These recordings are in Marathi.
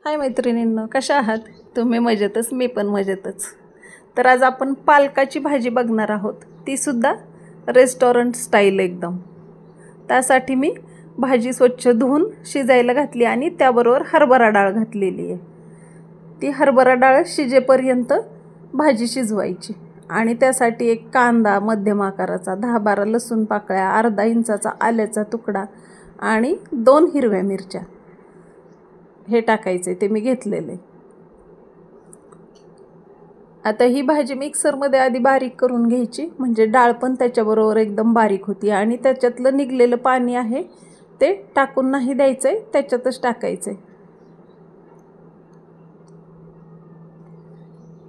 हाय मैत्रिणींनो, कशा आहात तुम्ही? मजेतच, मी पण मजेतच. तर आज आपण पालकाची भाजी बघणार आहोत, ती सुद्धा रेस्टॉरंट स्टाईल एकदम. त्यासाठी मी भाजी स्वच्छ धुवून शिजायला घातली आणि त्याबरोबर हरभरा डाळ घातलेली आहे. ती हरभरा डाळ शिजेपर्यंत भाजी शिजवायची. आणि त्यासाठी एक कांदा मध्यम आकाराचा, 10-12 लसूण पाकळ्या, अर्धा इंचाचा आल्याचा तुकडा आणि 2 हिरव्या मिरच्या हे टाकायचे, ते मी घेतलेले. आता ही भाजी मिक्सरमध्ये आधी बारीक करून घ्यायची, म्हणजे डाळ पण त्याच्याबरोबर एकदम बारीक होती. आणि त्याच्यातलं निघलेलं पाणी आहे ते टाकून नाही द्यायचंय, त्याच्यातच टाकायचंय.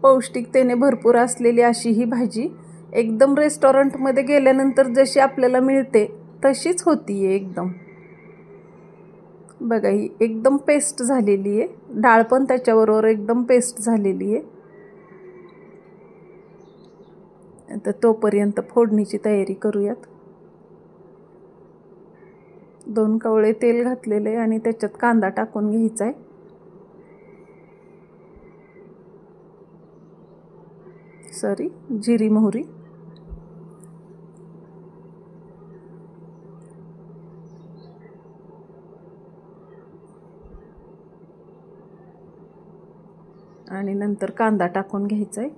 पौष्टिकतेने भरपूर असलेली अशी ही भाजी एकदम रेस्टॉरंटमध्ये गेल्यानंतर जशी आपल्याला मिळते तशीच होतीये एकदम. बघा, ही एकदम पेस्ट झालेली आहे, डाळ पण त्याच्याबरोबर एकदम पेस्ट झालेली आहे. आता तोपर्यंत फोडणीची तयारी करूयात. 2 कवळे तेल घातलेले आणि त्याच्यात कांदा टाकून घ्यायचा आहे. जिरी मोहरी, आणि नंतर कांदा टाकून घ्यायचा आहे.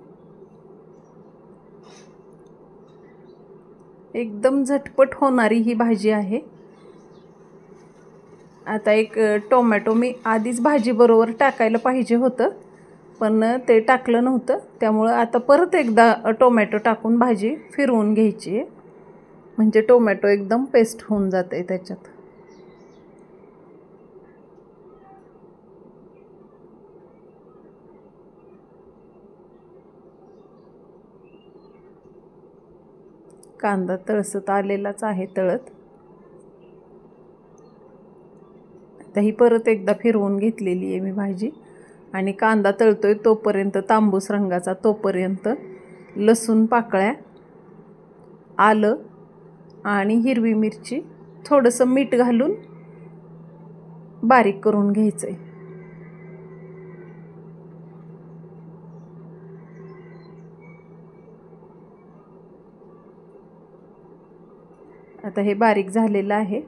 एकदम झटपट होणारी ही भाजी आहे. आता एक टोमॅटो मी आधीच भाजी बरोबर टाकायला पाहिजे होतं, पण ते टाकलं नव्हतं, त्यामुळं आता परत एकदा टोमॅटो टाकून भाजी फिरवून घ्यायची आहे, म्हणजे टोमॅटो एकदम पेस्ट होऊन जाते त्याच्यात. कांदा तळसत आलेलाच आहे तळत. आता ही परत एकदा फिरवून घेतलेली आहे मी भाजी. आणि कांदा तळतोय तोपर्यंत, तांबूस रंगाचा तोपर्यंत, लसूण पाकळ्या, आलं आणि हिरवी मिरची थोडंसं मीठ घालून बारीक करून घ्यायचंय. आता हे बारीक झालेलं आहे.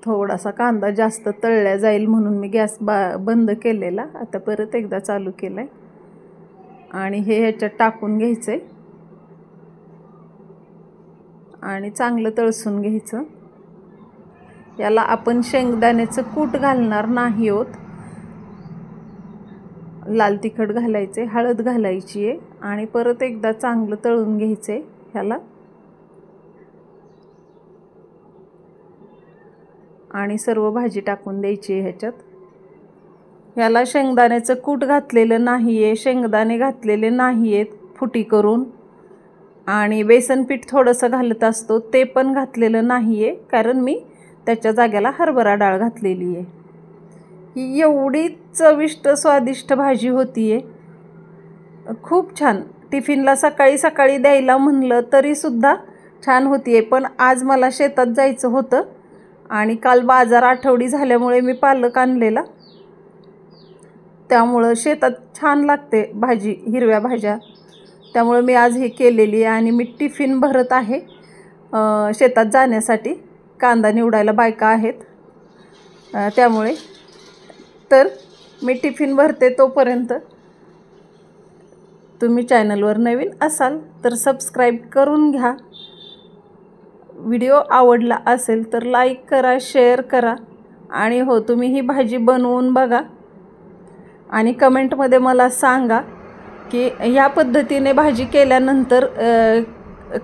थोडासा कांदा जास्त तळला जाईल म्हणून मी गॅस बंद केलेला, आता परत एकदा चालू केलाय. आणि हे ह्याच्यात टाकून घ्यायचंय आणि चांगलं तळसून घ्यायचं. याला आपण शेंगदाण्याचं कूट घालणार नाही आहोत. लाल तिखट घालायचे, हळद घालायची आहे आणि परत एकदा चांगलं तळून घ्यायचे ह्याला. आणि सर्व भाजी टाकून द्यायची आहे ह्याच्यात. ह्याला शेंगदाण्याचं कूट घातलेलं नाही आहे, शेंगदाणे घातलेले नाही आहेत फुटी करून. आणि बेसन पीठ थोडंसं घालत असतो, ते पण घातलेलं नाही आहे, कारण मी त्याच्या जाग्याला हरभरा डाळ घातलेली आहे. ही एवढी चविष्ट स्वादिष्ट भाजी होतीये, खूप छान. टिफिनला सकाळी सकाळी द्यायला म्हणलं तरीसुद्धा छान होतीये. पण आज मला शेतात जायचं होतं आणि काल बाजार आठवडी झाल्यामुळे मी पालक आणलेला, त्यामुळं शेतात छान लागते भाजी, हिरव्या भाज्या, त्यामुळे मी आज हे केलेली आहे. आणि मी टिफिन भरत आहे शेतात जाण्यासाठी. कांदा निवडायला बायका आहेत, त्यामुळे तर मी टिफिन भरते तोपर्यंत तुम्ही चॅनलवर नवीन असाल तर सबस्क्राईब करून घ्या. व्हिडिओ आवडला असेल तर लाईक करा, शेअर करा. आणि हो, तुम्ही ही भाजी बनवून बघा आणि कमेंटमध्ये मला सांगा की ह्या पद्धतीने भाजी केल्यानंतर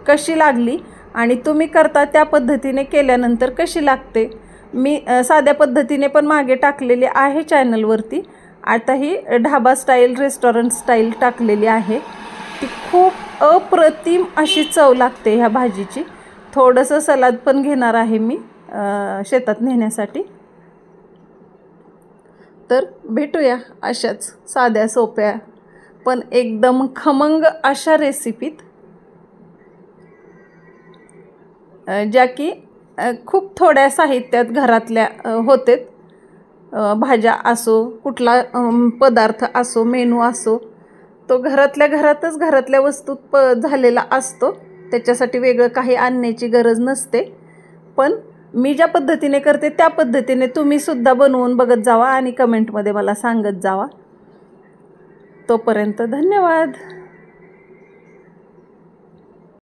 कशी लागली आणि तुम्ही करता त्या पद्धतीने केल्यानंतर कशी लागते. मी साध्या पद्धतीने पण मागे टाकलेली आहे चॅनलवरती. आता ही ढाबा स्टाईल, रेस्टॉरंट स्टाईल टाकलेली आहे. ती खूप अप्रतिम अशी चव लागते ह्या भाजीची. थोडंसं सलाद पण घेणार आहे मी शेतात नेण्यासाठी. तर भेटूया अशाच साध्या सोप्या पण एकदम खमंग अशा रेसिपीत, ज्या की खूप थोड्या साहित्यात घरातल्या होते. भाज्या असो, कुठला पदार्थ असो, मेनू असो, तो घरातल्या घरातच घरातल्या वस्तूत झालेला असतो. त्याच्यासाठी वेगळं काही आणण्याची गरज नसते. पण मी ज्या पद्धतीने करते त्या पद्धतीने तुम्हीसुद्धा बनवून बघत जावा आणि कमेंटमध्ये मला सांगत जावा. तोपर्यंत धन्यवाद.